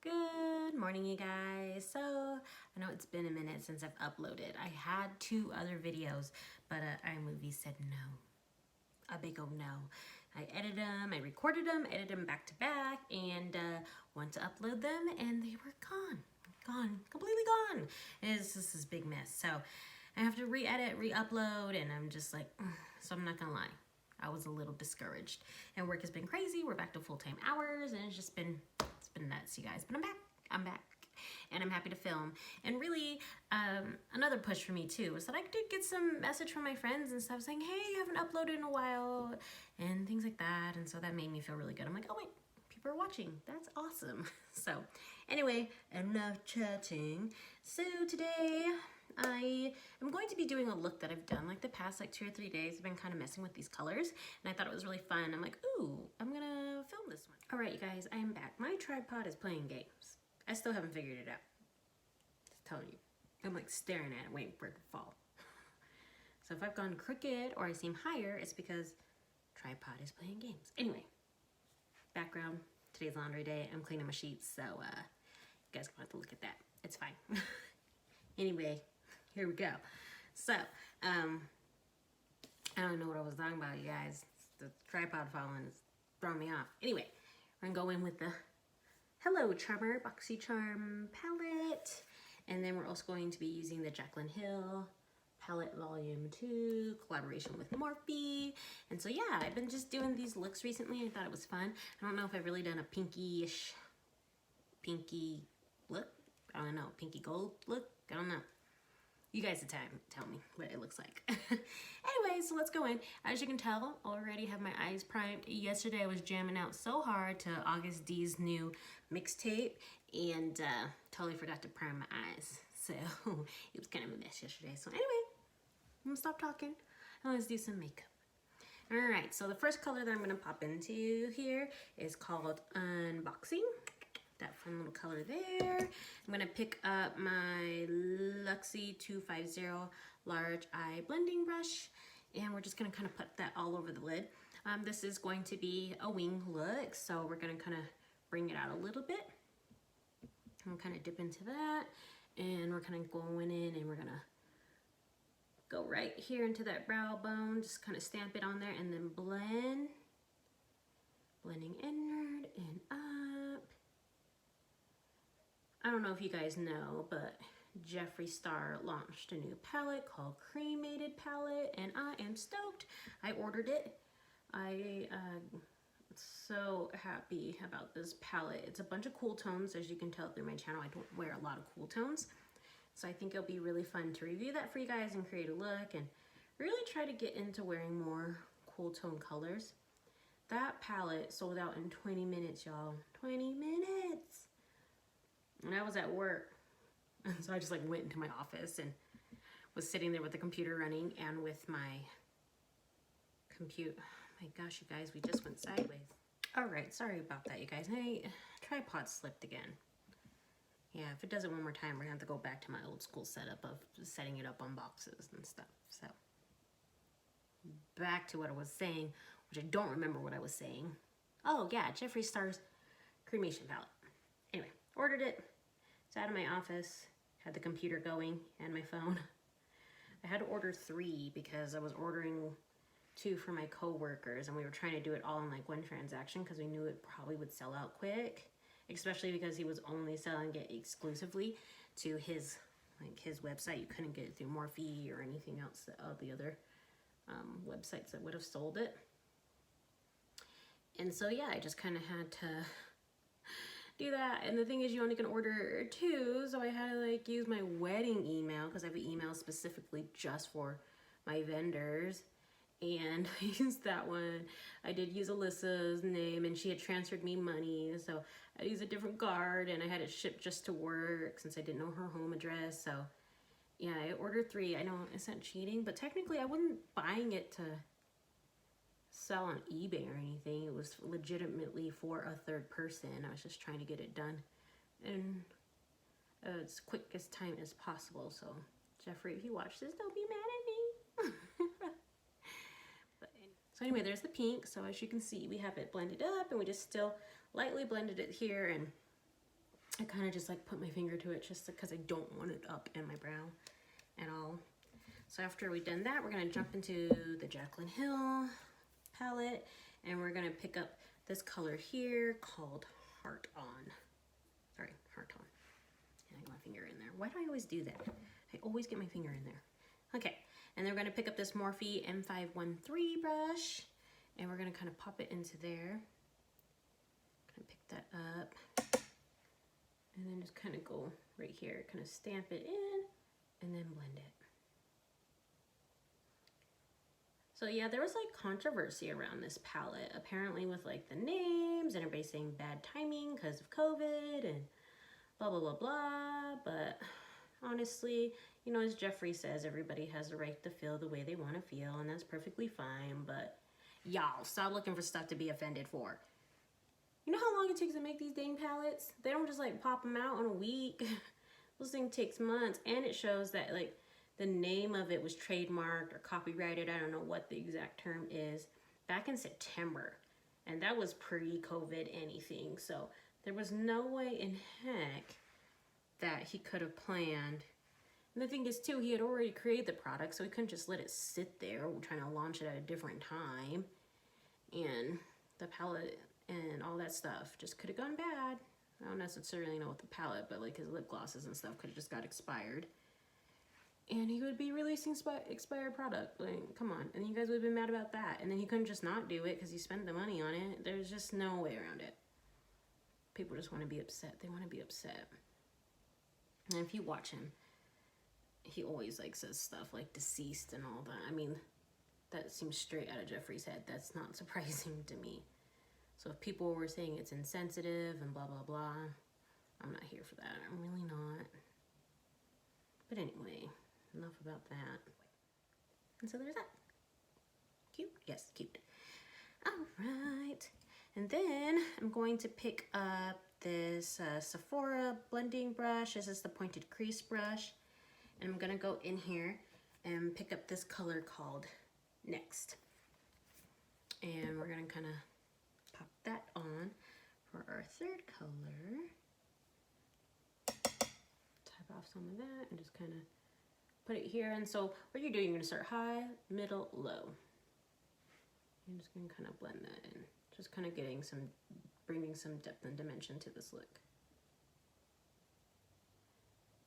Good morning, you guys. So I know it's been a minute since I've uploaded. I had 2 other videos, but iMovie said no, a big old no. I edited them, I recorded them, edited them back to back, and went to upload them, and they were gone, completely gone. It's just this big mess. So I have to re-edit, re-upload, and I'm just like, so I'm not gonna lie. I was a little discouraged, and work has been crazy. We're back to full-time hours, and it's been nuts, you guys. But I'm back, and I'm happy to film. And really, another push for me too was that I did get some message from my friends and stuff saying, "Hey, you haven't uploaded in a while," and things like that. And so that made me feel really good. I'm like, oh wait, people are watching. That's awesome. So anyway, enough chatting. So today I am going to be doing a look that I've done like the past 2 or 3 days. I've been kind of messing with these colors, and I thought it was really fun. I'm like, ooh, I'm gonna film this one. All right, you guys, I am back. My tripod is playing games. I still haven't figured it out. Just telling you. I'm like staring at it, waiting for it to fall. So if I've gone crooked or I seem higher, it's because tripod is playing games. Anyway, background, today's laundry day. I'm cleaning my sheets, so you guys gonna have to look at that. It's fine. Anyway, here we go. So, I don't know what I was talking about, you guys. The tripod falling is throwing me off. Anyway, we're gonna go in with the Hello Charmer Boxy Charm palette. And then we're also going to be using the Jaclyn Hill palette volume 2, collaboration with Morphe. And so yeah, I've been just doing these looks recently. I thought it was fun. I don't know if I've really done a pinky look. I don't know, pinky gold look. I don't know. You guys tell me what it looks like. Anyway, so let's go in. As you can tell, already have my eyes primed. Yesterday I was jamming out so hard to August D's new mixtape and totally forgot to prime my eyes. So it was kind of a mess yesterday. So anyway, I'm gonna stop talking and let's do some makeup. All right, so the first color that I'm gonna pop into here is called Unboxing. That fun little color there. I'm gonna pick up my Luxie 250 large eye blending brush, and we're just gonna kind of put that all over the lid. This is going to be a wing look, so we're gonna kind of bring it out a little bit. And kind of dip into that, and we're kind of going in, and we're gonna go right here into that brow bone, just kind of stamp it on there, and then blend, blending inward and up. I don't know if you guys know, but Jeffree Star launched a new palette called Cremated Palette, and I am stoked. I ordered it. I so happy about this palette. It's a bunch of cool tones, as you can tell through my channel. I don't wear a lot of cool tones, so I think it'll be really fun to review that for you guys and create a look and really try to get into wearing more cool tone colors. That palette sold out in 20 minutes, y'all. 20 minutes! And I was at work, so I just went into my office and was sitting there with the computer running and with my computer. My gosh, you guys, we just went sideways. All right, sorry about that, you guys. Hey, tripod slipped again. Yeah, if it does it one more time, we're gonna have to go back to my old school setup of setting it up on boxes and stuff. So, back to what I was saying, which I don't remember what I was saying. Oh yeah, Jeffree Star's cremation palette. Anyway, ordered it. It's out of my office. Had the computer going and my phone. I had to order 3 because I was ordering 2 for my co-workers, and we were trying to do it all in one transaction because we knew it probably would sell out quick, especially because he was only selling it exclusively to his his website. You couldn't get it through Morphe or anything else, the other websites that would have sold it. And so yeah, I just kind of had to do that. And the thing is, you only can order 2, so I had to use my wedding email because I have an email specifically just for my vendors, and I used that one. I did use Alyssa's name, and she had transferred me money, so I used a different card, and I had it shipped just to work since I didn't know her home address. So yeah, I ordered 3. I know it's not cheating, but technically I wasn't buying it to sell on eBay or anything. It was legitimately for a third person. I was just trying to get it done in as quick as time as possible. So Jeffree, if you watch this, don't be mad at me. So anyway, there's the pink. So as you can see, we have it blended up, and we just still lightly blended it here, and I kind of just like put my finger to it just because I don't want it up in my brow at all. So after we've done that, we're gonna jump into the Jaclyn Hill palette, and we're gonna pick up this color here called Heart On. Sorry, Heart On. And I got my finger in there. Why do I always do that? I always get my finger in there. Okay, and then we're gonna pick up this Morphe M513 brush, and we're gonna kind of pop it into there. Kind of pick that up, and then just kind of go right here, kind of stamp it in, and then blend it. So yeah, there was like controversy around this palette, apparently with like the names and everybody saying bad timing because of COVID and blah, blah, blah, blah. But honestly, you know, as Jeffree says, everybody has the right to feel the way they want to feel, and that's perfectly fine. But y'all, stop looking for stuff to be offended for. You know how long it takes to make these dang palettes? They don't just like pop them out in a week. This thing takes months, and it shows that like the name of it was trademarked or copyrighted. I don't know what the exact term is, back in September. And that was pre-COVID anything. So there was no way in heck that he could have planned. And the thing is too, he had already created the product, so he couldn't just let it sit there trying to launch it at a different time. And the palette and all that stuff just could have gone bad. I don't necessarily know with the palette, but like his lip glosses and stuff could have just got expired. And he would be releasing expired product. Like, come on. And you guys would have been mad about that. And then he couldn't just not do it because he spent the money on it. There's just no way around it. People just want to be upset. They want to be upset. And if you watch him, he always like says stuff like deceased and all that. I mean, that seems straight out of Jeffree's head. That's not surprising to me. So if people were saying it's insensitive and blah, blah, blah, I'm not here for that. I'm really not. But anyway, enough about that. And so there's that. Cute? Yes, cute. All right. And then I'm going to pick up this Sephora blending brush. This is the pointed crease brush. And I'm going to go in here and pick up this color called Next. And we're going to kind of pop that on for our third color. Tap off some of that and just kind of put it here. And so what you're doing, you're going to start high, middle, low. I'm just going to kind of blend that in. Just kind of bringing some depth and dimension to this look.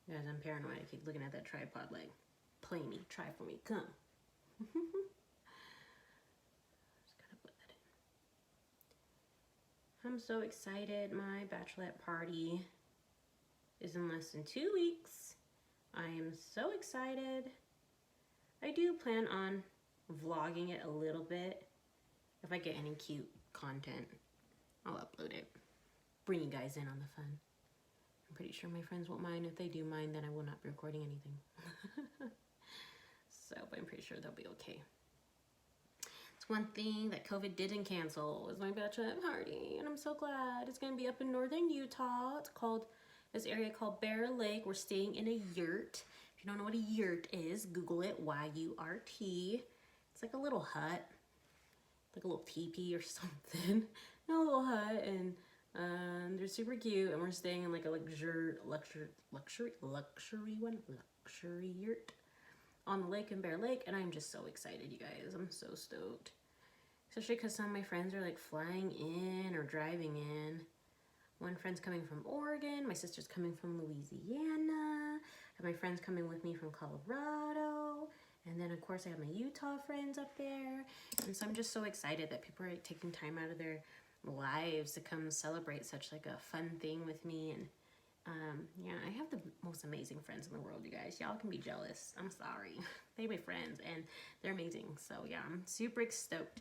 Guys, I'm paranoid. I keep looking at that tripod like, play me, try for me, come. Just kind of put that in. I'm so excited. My bachelorette party is in less than 2 weeks. I am so excited. I do plan on vlogging it a little bit. If I get any cute content, I'll upload it. Bring you guys in on the fun. I'm pretty sure my friends won't mind. If they do mind, then I will not be recording anything. So, but I'm pretty sure they'll be okay. It's one thing that COVID didn't cancel was my bachelorette party, and I'm so glad. It's gonna be up in northern Utah. It's called, this area called Bear Lake. We're staying in a yurt. If you don't know what a yurt is, Google it, Y-U-R-T. It's like a little hut, like a little teepee or something. A little hut, and they're super cute, and we're staying in like a luxury yurt on the lake in Bear Lake, and I'm just so excited, you guys. I'm so stoked. Especially because some of my friends are like flying in or driving in. One friend's coming from Oregon, my sister's coming from Louisiana, I have my friends coming with me from Colorado, and then of course I have my Utah friends up there. And so I'm just so excited that people are taking time out of their lives to come celebrate such like a fun thing with me. And yeah, I have the most amazing friends in the world, you guys. Y'all can be jealous. I'm sorry. They're my friends and they're amazing. So yeah, I'm super stoked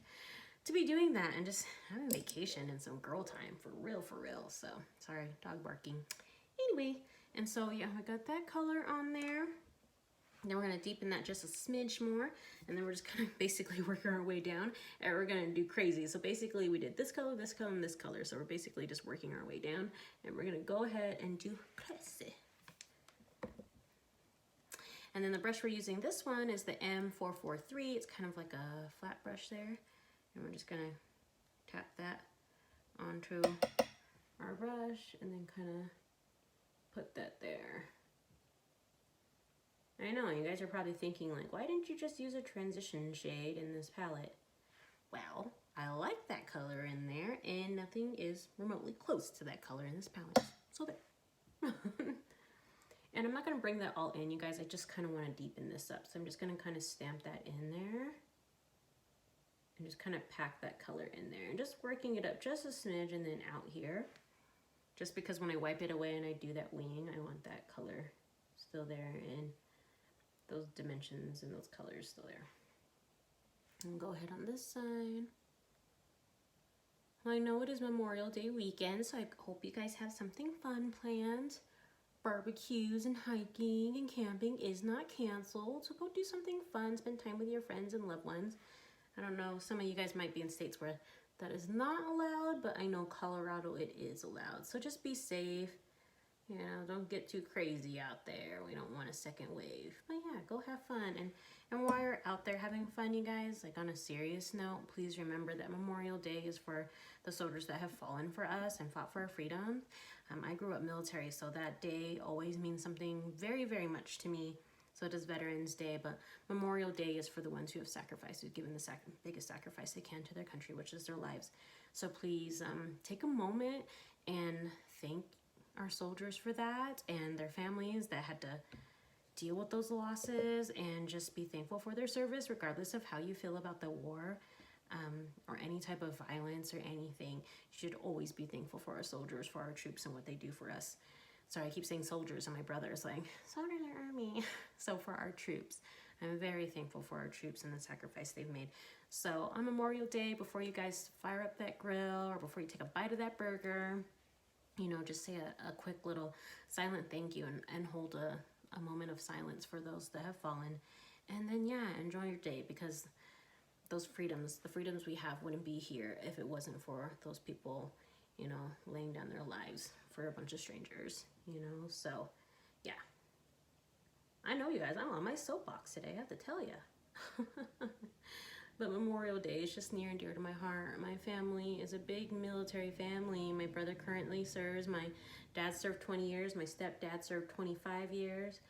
to be doing that and just having vacation and some girl time for real, for real. So sorry, dog barking. Anyway, and so yeah, I got that color on there. Then we're gonna deepen that just a smidge more, and then we're just gonna basically work our way down, and we're gonna do crazy. So basically we did this color, this color, and this color. So we're basically just working our way down, and we're gonna go ahead and do crazy. And then the brush we're using, this one is the M443. It's kind of like a flat brush there. And we're just gonna tap that onto our brush and then kind of put that there. I know, you guys are probably thinking like, why didn't you just use a transition shade in this palette? Well, I like that color in there, and nothing is remotely close to that color in this palette. So there. And I'm not going to bring that all in, you guys. I just kind of want to deepen this up. So I'm just going to kind of stamp that in there. And just kind of pack that color in there. And just working it up just a smidge and then out here. Just because when I wipe it away and I do that wing, I want that color still there. And those dimensions and those colors still there. And go ahead on this side. I know it is Memorial Day weekend, so I hope you guys have something fun planned. Barbecues and hiking and camping is not canceled, so go do something fun, spend time with your friends and loved ones. I don't know, some of you guys might be in states where that is not allowed, but I know Colorado it is allowed, so just be safe. You know, don't get too crazy out there. We don't want a second wave. But yeah, go have fun. And while you're out there having fun, you guys, like on a serious note, please remember that Memorial Day is for the soldiers that have fallen for us and fought for our freedom. I grew up military, so that day always means something very, very much to me. So does Veterans Day, but Memorial Day is for the ones who have sacrificed, who've given the biggest sacrifice they can to their country, which is their lives. So please take a moment and thank our soldiers for that and their families that had to deal with those losses, and just be thankful for their service regardless of how you feel about the war or any type of violence or anything. You should always be thankful for our soldiers, for our troops, and what they do for us. Sorry, I keep saying soldiers, and my brother's like, soldiers are army. So for our troops, I'm very thankful for our troops and the sacrifice they've made. So on Memorial Day, before you guys fire up that grill or before you take a bite of that burger, you know, just say a quick little silent thank you and hold a moment of silence for those that have fallen. And then, yeah, enjoy your day, because those freedoms, the freedoms we have wouldn't be here if it wasn't for those people, you know, laying down their lives for a bunch of strangers, you know. So, yeah. I know, you guys, I'm on my soapbox today, I have to tell you. But Memorial Day is just near and dear to my heart. My family is a big military family. My brother currently serves. My dad served 20 years. My stepdad served 25 years.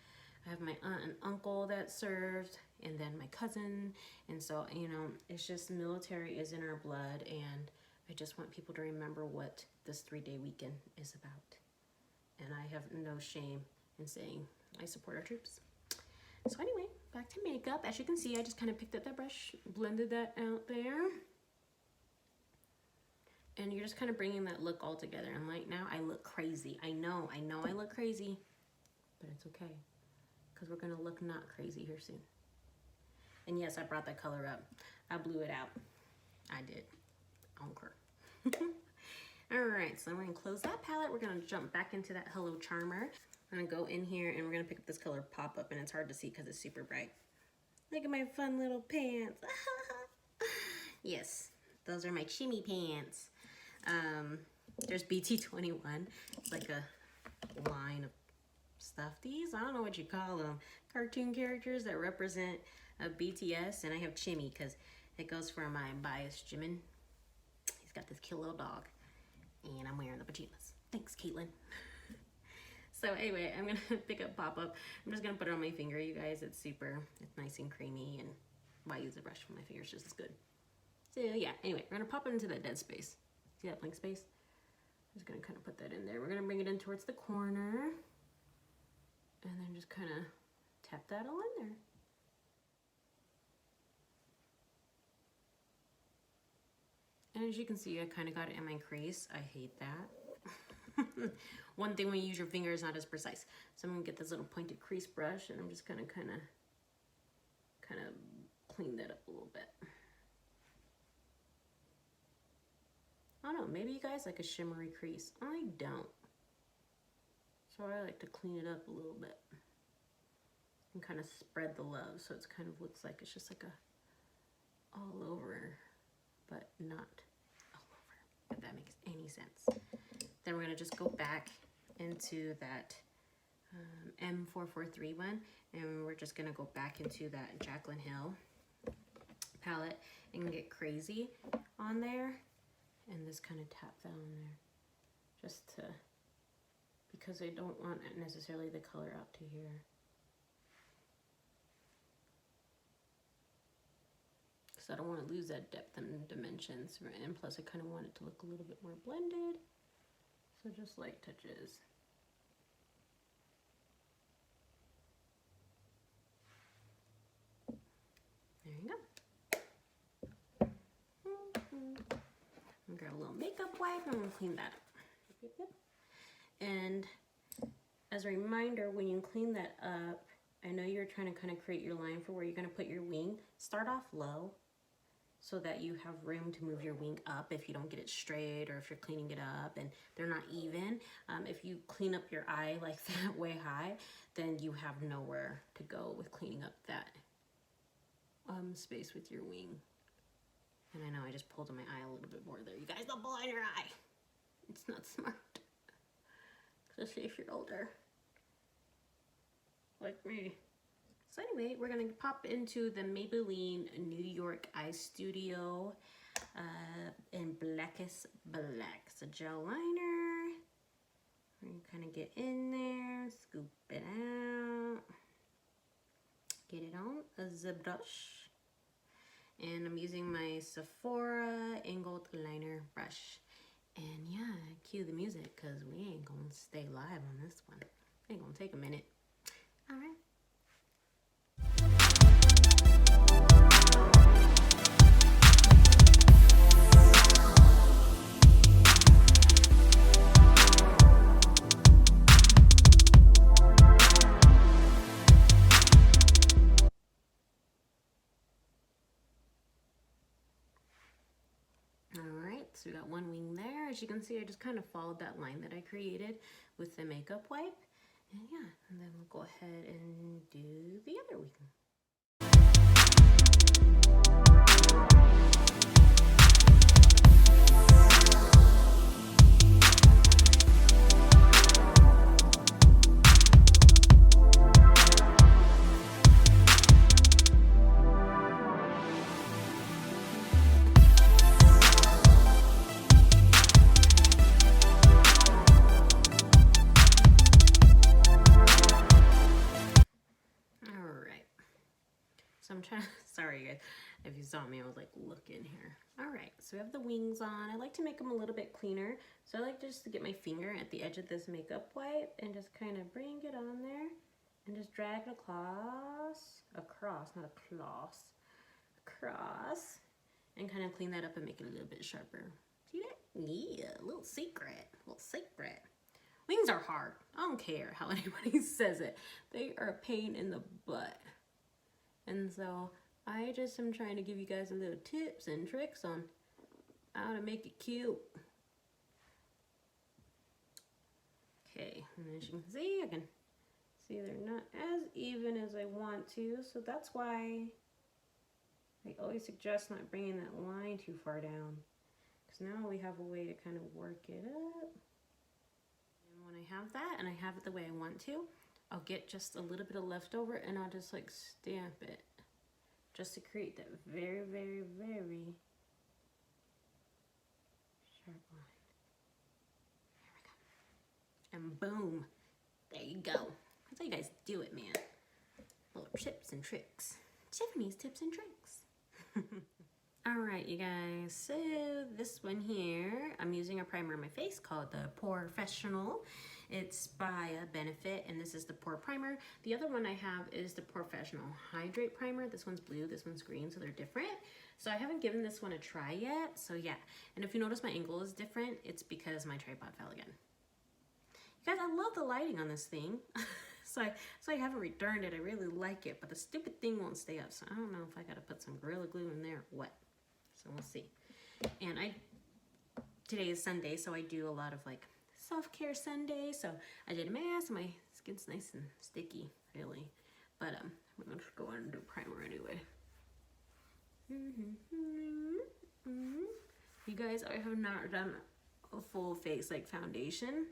I have my aunt and uncle that served, and then my cousin. And so, you know, it's just military is in our blood, and I just want people to remember what this 3-day weekend is about. And I have no shame in saying I support our troops. So anyway, back to makeup. As you can see, I just kind of picked up that brush, blended that out there. And you're just kind of bringing that look all together. And right now, I look crazy. I know I look crazy, but it's okay, because we're going to look not crazy here soon. And yes, I brought that color up. I blew it out. I did. I don't care. All right, so I'm going to close that palette. We're going to jump back into that Hello Charmer. I'm going to go in here and we're going to pick up this color Pop Up, and it's hard to see because it's super bright. Look at my fun little pants. Yes, those are my shimmy pants. There's BT21. It's like a line of stuff. These, I don't know what you call them, cartoon characters that represent BTS, and I have Chimmy because it goes for my biased Jimin. He's got this cute little dog, and I'm wearing the pajamas. Thanks, Caitlin. So anyway, I'm gonna pick up Pop Up. I'm just gonna put it on my finger, you guys. It's nice and creamy, and why use a brush for my fingers just as good. So yeah, anyway, we're gonna pop it into that dead space. See that blank space? I'm just gonna kind of put that in there. We're gonna bring it in towards the corner, and then just kind of tap that all in there. And as you can see, I kind of got it in my crease. I hate that. One thing when you use your finger is not as precise. So I'm gonna get this little pointed crease brush, and I'm just gonna kind of clean that up a little bit. I don't know, maybe you guys like a shimmery crease. I don't. So I like to clean it up a little bit and kind of spread the love, so it kind of looks like it's just like a all over, but not all over, if that makes any sense. Then we're gonna just go back into that M443 one, and we're just gonna go back into that Jaclyn Hill palette and get crazy on there, and just kind of tap that on there just to because I don't want necessarily the color out to here. I don't want to lose that depth and dimensions, and plus I kind of want it to look a little bit more blended, so just light touches. There you go. I'm gonna grab a little makeup wipe and I'm gonna clean that up. And as a reminder, when you clean that up, I know you're trying to kind of create your line for where you're gonna put your wing. Start off low, so that you have room to move your wing up if you don't get it straight, or if you're cleaning it up and they're not even. If you clean up your eye like that way high, then you have nowhere to go with cleaning up that space with your wing. And I know I just pulled on my eye a little bit more there. You guys, don't pull on your eye. It's not smart, especially if you're older, like me. So anyway, we're gonna pop into the Maybelline New York Eye Studio in Blackest Black. It's a gel liner. We're gonna kind of get in there, scoop it out, get it on the brush. And I'm using my Sephora angled liner brush. And yeah, cue the music, because we ain't gonna stay live on this one. It ain't gonna take a minute. All right. So we got one wing there. As you can see, I just kind of followed that line that I created with the makeup wipe. And yeah, and then we'll go ahead and do the other wing. I'm trying, sorry guys, if you saw me, I was like looking here. All right, so we have the wings on. I like to make them a little bit cleaner. So I like just to get my finger at the edge of this makeup wipe and just kind of bring it on there and just drag it across, and kind of clean that up and make it a little bit sharper. See that? Yeah, a little secret. Wings are hard. I don't care how anybody says it. They are a pain in the butt. And so I just am trying to give you guys a little tips and tricks on how to make it cute. Okay, and as you can see, I can see they're not as even as I want to, so that's why I always suggest not bringing that line too far down, because now we have a way to kind of work it up. And when I have that and I have it the way I want to, I'll get just a little bit of leftover and I'll just like stamp it just to create that very, very, very sharp line. There we go. And boom, there you go. That's how you guys do it, man. Little tips and tricks. Tiffany's tips and tricks. All right, you guys, so this one here, I'm using a primer on my face called the Professional. It's by Benefit, and this is the Pore Primer. The other one I have is the Professional Hydrate Primer. This one's blue, this one's green, so they're different. So I haven't given this one a try yet, so yeah. And if you notice my angle is different, it's because my tripod fell again. You guys, I love the lighting on this thing. So I haven't returned it. I really like it, but the stupid thing won't stay up. So I don't know if I gotta put some Gorilla Glue in there or what. So we'll see. And today is Sunday, so I do a lot of like self-care Sunday. So I did a mask. My skin's nice and sticky, really. But we're gonna go on and do primer anyway. You guys, I have not done a full face like foundation.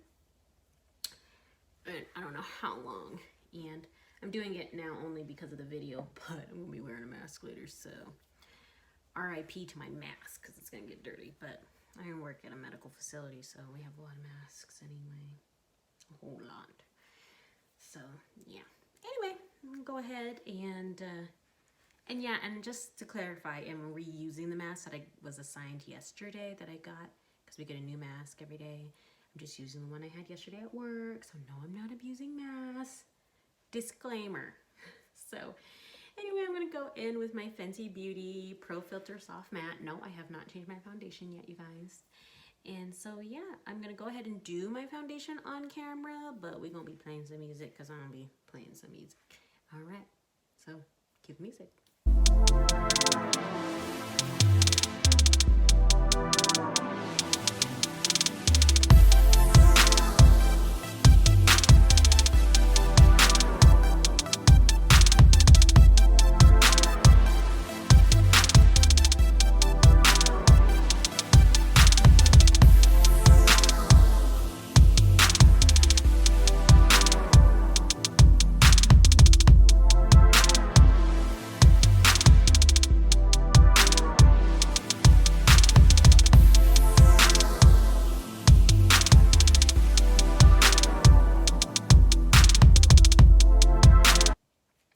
And I don't know how long, and I'm doing it now only because of the video, but I'm gonna be wearing a mask later, so RIP to my mask because it's gonna get dirty. But I work at a medical facility, so we have a lot of masks anyway. a whole lot. So yeah. Anyway, I'm gonna go ahead and yeah, and just to clarify, I'm reusing the mask that I was assigned yesterday that I got, because we get a new mask every day. I'm just using the one I had yesterday at work, so no, I'm not abusing masks. Disclaimer. So anyway, I'm gonna go in with my Fenty Beauty Pro Filter Soft Matte. No, I have not changed my foundation yet, you guys. And so yeah, I'm gonna go ahead and do my foundation on camera, but we're gonna be playing some music because I'm gonna be playing some music. All right, so cue the music.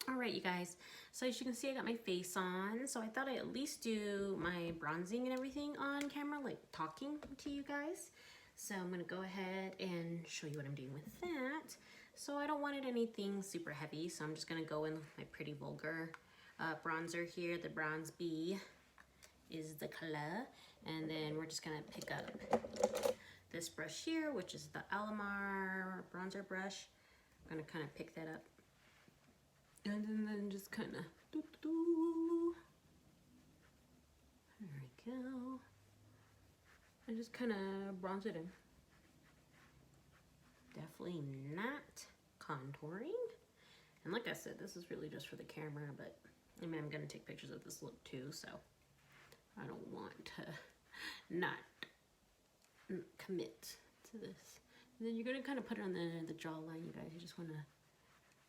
Alright, you guys, so as you can see, I got my face on, so I thought I'd at least do my bronzing and everything on camera, like talking to you guys. So I'm going to go ahead and show you what I'm doing with that. So I don't want it anything super heavy, so I'm just going to go in with my Pretty Vulgar bronzer here. The Bronze B is the color, and then we're just going to pick up this brush here, which is the M.I.A bronzer brush. I'm going to kind of pick that up. And then just kind of, there we go. And just kind of bronze it in. Definitely not contouring. And like I said, this is really just for the camera, but I mean, I'm going to take pictures of this look too, so I don't want to not commit to this. And then you're going to kind of put it on the jawline, you guys. You just want to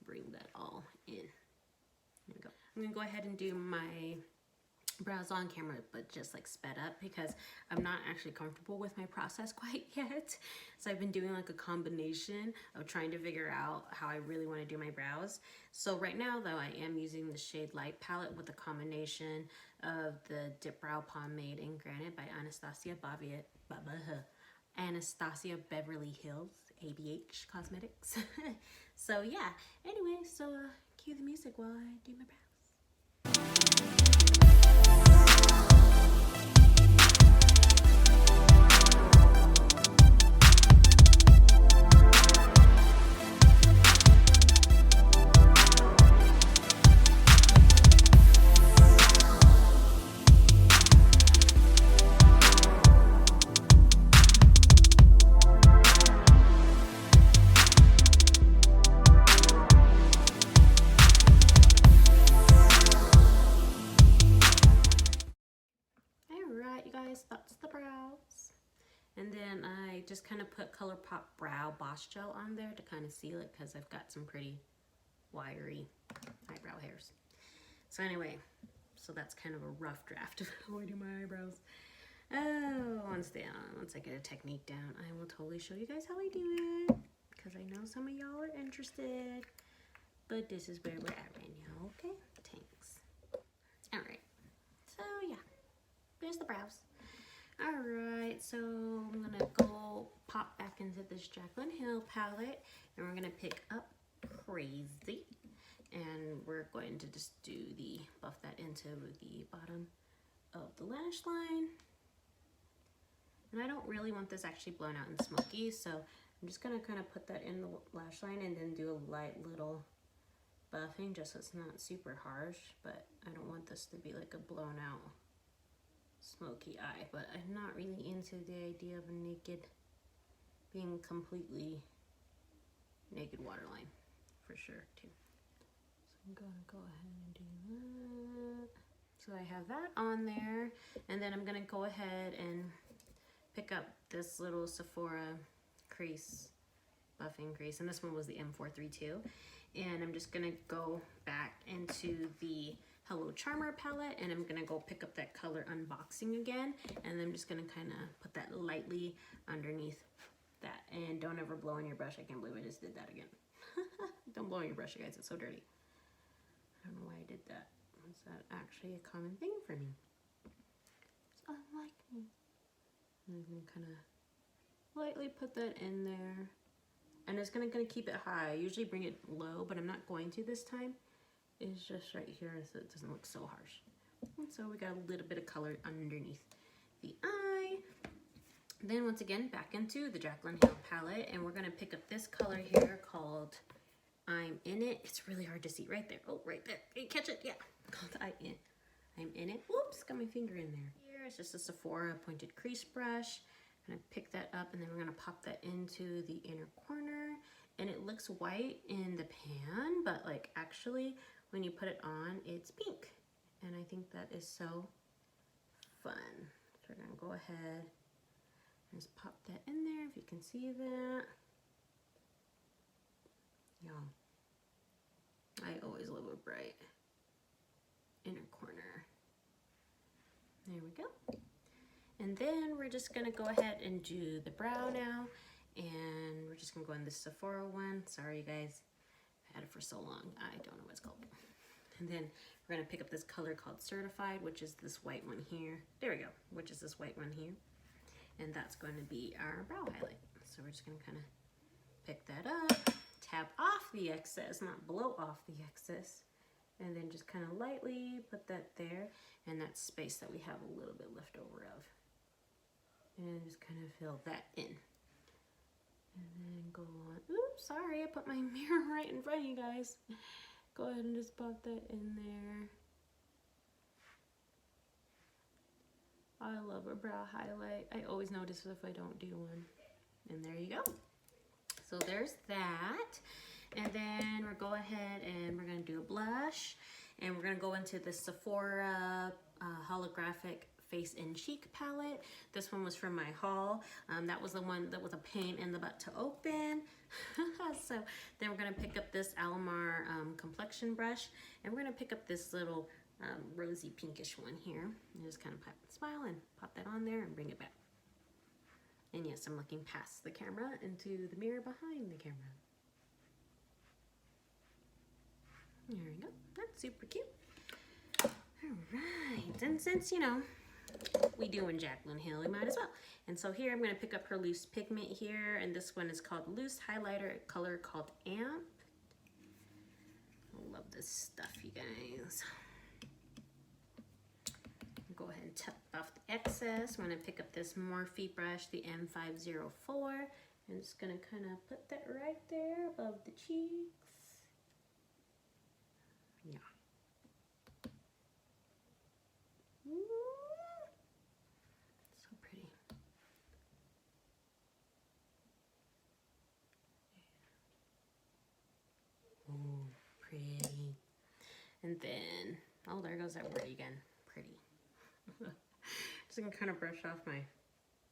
bring that all in. There we go. I'm gonna go ahead and do my brows on camera, but just like sped up, because I'm not actually comfortable with my process quite yet. So I've been doing like a combination of trying to figure out how I really want to do my brows. So right now though, I am using the shade Light palette with a combination of the Dip Brow Pomade in Granite by Anastasia Beverly Hills, ABH Cosmetics. So yeah, anyway, so cue the music while I do my brows. That's the brows. And then I just kind of put ColourPop Brow Boss Gel on there to kind of seal it, because I've got some pretty wiry eyebrow hairs. So anyway, so that's kind of a rough draft of how I do my eyebrows. Oh, once I get a technique down, I will totally show you guys how I do it, because I know some of y'all are interested. But this is where we're at right now, okay? Thanks. Alright, so yeah, there's the brows. Alright, so I'm gonna go pop back into this Jaclyn Hill palette, and we're gonna pick up Crazy, and we're going to just do buff that into the bottom of the lash line. And I don't really want this actually blown out and smoky, so I'm just gonna kind of put that in the lash line and then do a light little buffing, just so it's not super harsh, but I don't want this to be like a blown out smoky eye. But I'm not really into the idea of being completely naked waterline, for sure too. So I'm gonna go ahead and do that. So I have that on there, and then I'm gonna go ahead and pick up this little Sephora crease, buffing crease, and this one was the M432. And I'm just gonna go back into the Hello Charmer palette, and I'm gonna go pick up that color Unboxing again, and I'm just gonna kind of put that lightly underneath that. And don't ever blow on your brush. I can't believe I just did that again. Don't blow on your brush, you guys. It's so dirty. I don't know why I did that. Is that actually a common thing for me? It's unlike me. I'm going to kind of lightly put that in there. And it's gonna keep it high. I usually bring it low, but I'm not going to this time. It's just right here so it doesn't look so harsh. And so we got a little bit of color underneath the eye. Then once again, back into the Jaclyn Hill palette, and we're gonna pick up this color here called I'm In It. It's really hard to see right there. Oh, right there. Can you catch it? Yeah. Called I'm In It. Whoops, got my finger in there. Here, it's just a Sephora pointed crease brush. I'm gonna pick that up and then we're gonna pop that into the inner corner. And it looks white in the pan, but like actually when you put it on, it's pink. And I think that is so fun. So we're gonna go ahead and just pop that in there if you can see that. Yeah. I always love a bright inner corner. There we go. And then we're just gonna go ahead and do the brow now. And we're just gonna go in this Sephora one. Sorry you guys, I've had it for so long. I don't know what it's called. And then we're gonna pick up this color called Certified, which is this white one here. There we go, which is this white one here. And that's going to be our brow highlight. So we're just gonna kind of pick that up, tap off the excess, not blow off the excess. And then just kind of lightly put that there. And that space that we have a little bit left over of. And just kind of fill that in. And then go on. Oops, sorry, I put my mirror right in front of you guys. Go ahead and just pop that in there. I love a brow highlight. I always notice if I don't do one. And there you go. So there's that. And then we'll go ahead and we're going to do a blush. And we're going to go into the Sephora holographic Face and Cheek palette. This one was from my haul. That was the one that was a pain in the butt to open. So then we're gonna pick up this Almar complexion brush, and we're gonna pick up this little rosy pinkish one here. And just kind of smile and pop that on there and bring it back. And yes, I'm looking past the camera into the mirror behind the camera. There we go. That's super cute. All right, and since, you know, we doing Jaclyn Hill, we might as well. And so here I'm going to pick up her loose pigment here, and this one is called Loose Highlighter, color called Amp. I love this stuff, you guys. Go ahead and tap off the excess. I'm going to pick up this Morphe brush, the M504. I'm just going to kind of put that right there above the cheeks. Yeah. So pretty. Oh, pretty. And then, oh, there goes that word again. Pretty. Just gonna kind of brush off my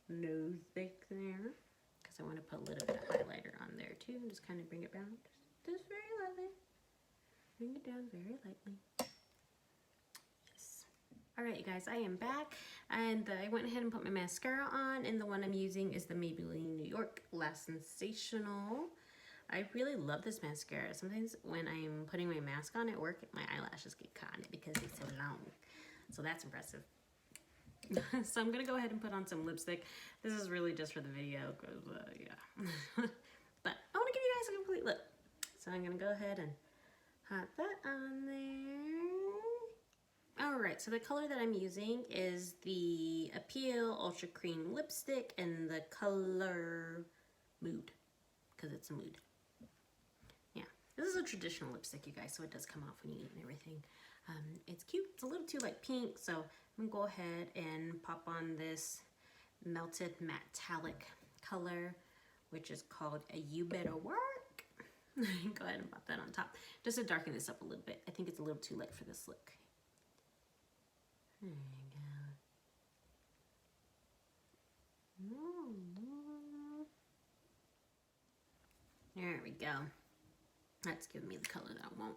nose thick there, because I want to put a little bit of highlighter on there too. Just kind of bring it down, just very lightly. Bring it down very lightly. Yes. All right, you guys, I am back, and I went ahead and put my mascara on, and the one I'm using is the Maybelline New York Last Sensational. I really love this mascara. Sometimes when I'm putting my mask on at work, my eyelashes get caught in it because it's so long. So that's impressive. So I'm gonna go ahead and put on some lipstick. This is really just for the video, because yeah. But I wanna give you guys a complete look. So I'm gonna go ahead and pop that on there. All right, so the color that I'm using is the Appeal Ultra Cream Lipstick in the color Mood, because it's a mood. Yeah, this is a traditional lipstick, you guys, so it does come off when you eat and everything. It's cute. It's a little too like pink, so I'm gonna go ahead and pop on this Melted Metallic color, which is called a You Better Work. Go ahead and pop that on top, just to darken this up a little bit. I think it's a little too light for this look. There you go. There we go. That's giving me the color that I want.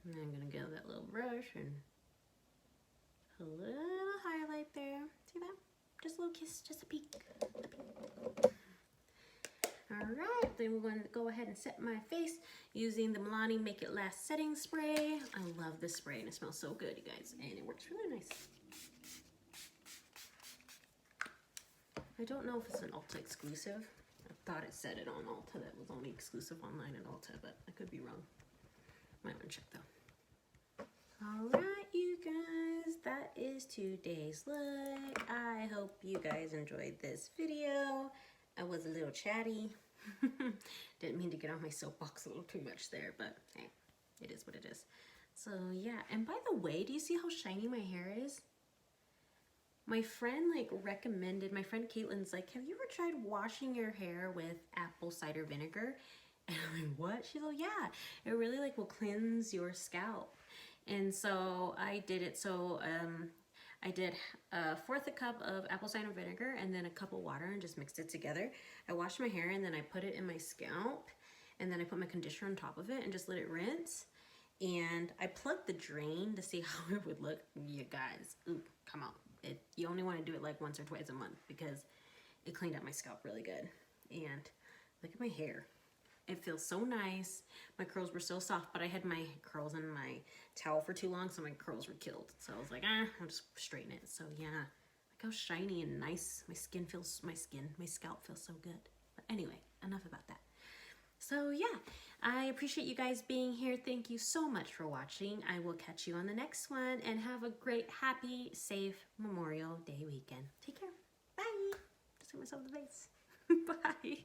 And I'm gonna go that little brush and a little highlight there. See that? Just a little kiss, just a peek. Alright, then we're going to go ahead and set my face using the M.I.A Make It Last setting spray. I love this spray and it smells so good, you guys, and it works really nice. I don't know if it's an Ulta exclusive. I thought it said it on Ulta that it was only exclusive online at Ulta, but I could be wrong. Might want to check though. Alright, you guys, that is today's look. I hope you guys enjoyed this video. I was a little chatty. Didn't mean to get on my soapbox a little too much there, but hey, it is what it is. So yeah, and by the way, do you see how shiny my hair is? My friend recommended, my friend Caitlin's like, have you ever tried washing your hair with apple cider vinegar? And I'm like, what? She's like, yeah, it really will cleanse your scalp. And so I did it. So I did a fourth a cup of apple cider vinegar and then a cup of water and just mixed it together. I washed my hair and then I put it in my scalp and then I put my conditioner on top of it and just let it rinse. And I plugged the drain to see how it would look. You guys, ooh, come on. You only want to do it like once or twice a month because it cleaned up my scalp really good. And look at my hair. It feels so nice. My curls were so soft, but I had my curls in my towel for too long, so my curls were killed. So I was like, I'll just straighten it. So yeah, look how shiny and nice my scalp feels so good. But anyway, enough about that. So yeah, I appreciate you guys being here. Thank you so much for watching. I will catch you on the next one and have a great, happy, safe Memorial Day weekend. Take care. Bye. Just hit myself in the face. Bye.